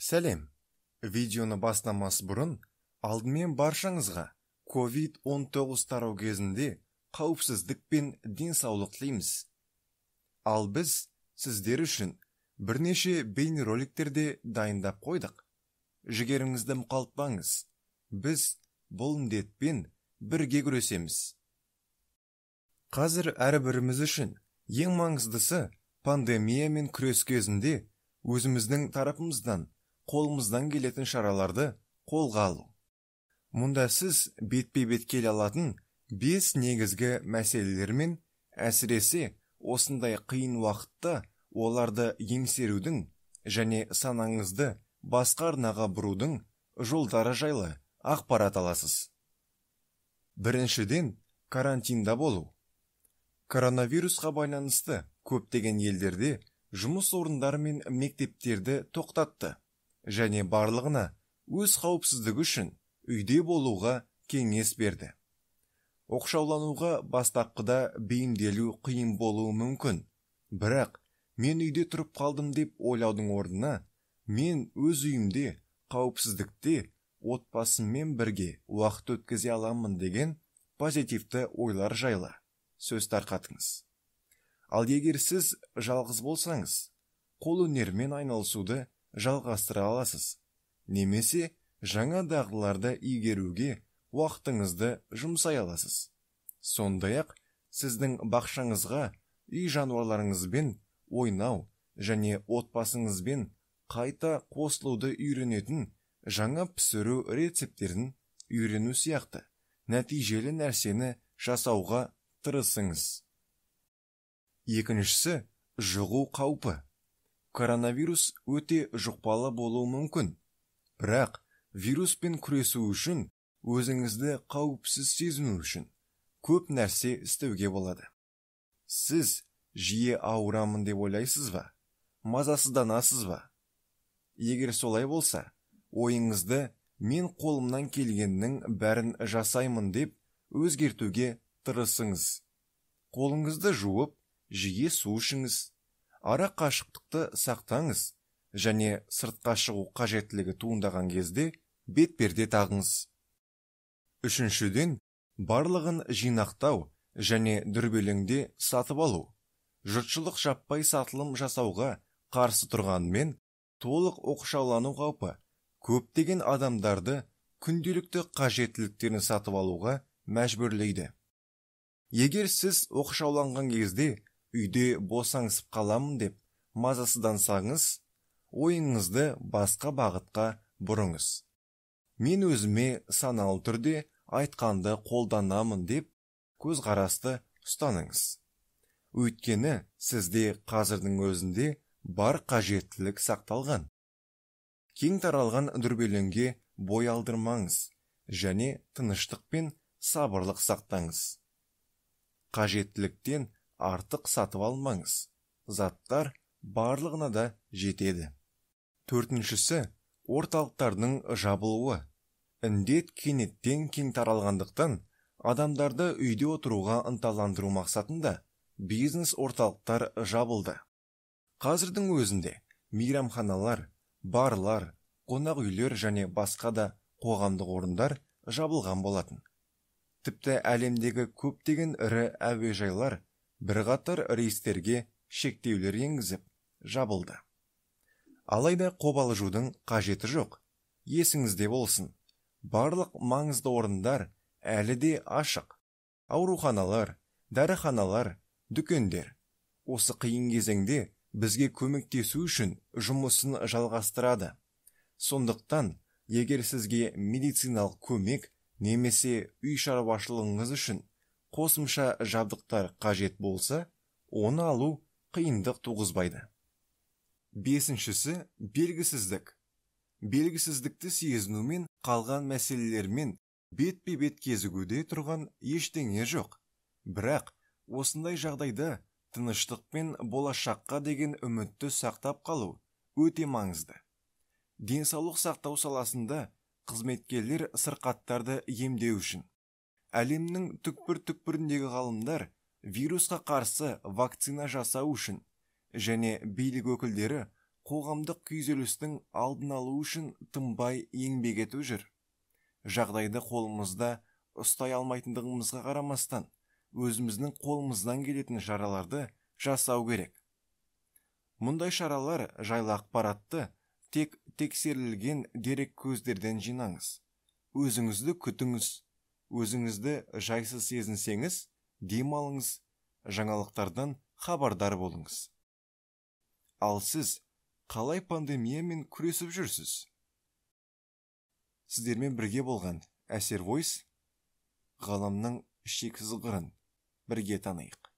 Сәлем. Видеоны бастамас бұрын, алдымен баршаңызға COVID-19 тарау кезінде қауіпсіздік пен денсаулық тілейміз. Ал біз сіздер үшін бірнеше бейнероликтерде дайындап қойдық. Жігеріңізді мұқалтпаңыз. Біз бұл індетпен бірге күресеміз. Қазір әрбіріміз үшін ең маңыздысы пандемиямен күрес кезінде өзіміздің тарапымыздан қолымыздан келетін шараларды қолға алу. Мұнда сіз бетпе-бет келе алатын 5 негізгі мәселелермен, әсіресе осындай қиын уақытта оларды еңсерудің және санаңызды басқа арнаға бұрудың жолдары жайлы ақпарат аласыз. Біріншіден, карантинда болу. Коронавирусқа байланысты көптеген елдерде жұмыс орындары мен мектептерді тоқтатты және барлығына өз қауіпсіздігі үшін үйде болуға кеңес берді. Оқшаулануға бастапқыда бейімделу қиын болуы мүмкін, бірақ мен үйде тұрып қалдым деп ойлаудың орнына, мен өз үйімде қауіпсіздікте отбасыммен бірге уақыт өткізе аламын деген позитивті ойлар жайлы сөз тарқатыңыз. Ал егер сіз жалғыз болсаңыз, қол өнермен айналысуды жалғастыра аласыз, немесе жаңа дағдыларды игеруге уақытыңызды жұмсай аласыз. Сондай-ақ сіздің бақшаңызға үй жануарларыңызбен ойнау және отбасыңызбен қайта қосылуды үйренетін жаңа пісіру рецептерін үйрену сияқты нәтижелі нәрсені жасауға тырысыңыз. Екіншісі, жұғу қаупі. Коронавирус өте жұқпалы болуы мүмкін, бірақ вируспен күресу үшін өзіңізді қауіпсіз сезіну үшін көп нәрсе істеуге болады. Сіз жиі ауырамын деп ойлайсыз ба? Мазасызданасыз ба? Егер солай болса, ойыңызды мен қолымнан келгеннің бәрін жасаймын деп өзгертуге тырысыңыз. Қолыңызды жуып, жиі су ішіңіз, ара қашықтықты сақтаңыз және сыртқа шығу қажеттілігі туындаған кезде бетперде тағыңыз. Үшіншіден, барлығын жинақтау және дүрбелеңде сатып алу. Жұртшылық жаппай сатылым жасауға қарсы тұрғанымен, толық оқшаулану қаупі көптеген адамдарды күнделікті қажеттіліктерін сатып алуға мәжбүрлейді. Егер сіз оқшауланған кезде үйде босаңсып қаламын деп мазасыздансаңыз, ойыңызды басқа бағытқа бұрыңыз. Мен өзіме саналы түрде айтқанды қолданамын деп көзқарасты ұстаныңыз. Өйткені сізде қазірдің өзінде бар қажеттілік сақталған. Кең таралған дүрбелеңге бой алдырмаңыз және тыныштық пен сабырлық сақтаңыз. Қажеттіліктен артық сатып алмаңыз. Заттар барлығына да жетеді. Төртіншісі, орталықтардың жабылуы. Індет кенеттен кең таралғандықтан, адамдарды үйде отыруға ынталандыру мақсатында бизнес орталықтар жабылды. Қазірдің өзінде мейрамханалар, барлар, қонақ үйлер және басқа да қоғамдық орындар жабылған болатын. Тіпті әлемдегі көптеген ірі әуежайлар бірқатар рейстерге шектеулер енгізіп жабылды. Алайда қобалжудың қажеті жоқ. Есіңізде болсын, барлық маңызды орындар әлі де ашық. Ауруханалар, дәріханалар, дүкендер осы қиын кезеңде бізге көмектесу үшін жұмысын жалғастырады. Сондықтан, егер сізге медициналық көмек немесе үй шаруашылығыңыз үшін қосымша жабдықтар қажет болса, оны алу қиындық туғызбайды. Бесіншісі, белгісіздік. Белгісіздікті сезінумен қалған мәселелермен бетпе-бет кезігуде тұрған ештеңе жоқ. Бірақ осындай жағдайда тыныштық пен болашаққа деген үмітті сақтап қалу өте маңызды. Денсаулық сақтау саласында қызметкерлер сырқаттарды емдеу үшін. Әлемнің түкпір-түкпіріндегі ғалымдар вирусқа қарсы вакцина жасау үшін және билік өкілдері қоғамдық күйзелістің алдын алу үшін тынбай еңбек етіп жүр. Жағдайды қолымызда ұстай алмайтындығымызға қарамастан, өзіміздің қолымыздан келетін шараларды жасау керек. Мұндай шаралар жайлы ақпаратты тек тексерілген дерек көздерден жинаңыз. Өзіңізді күтіңіз. Өзіңізді жайсыз сезінсеңіз, дем алыңыз, жаңалықтардан хабардар болыңыз. Ал сіз қалай пандемиямен күресіп жүрсіз? Сіздермен бірге болған Әсер Войс, ғаламның шексіз қырын бірге танайық.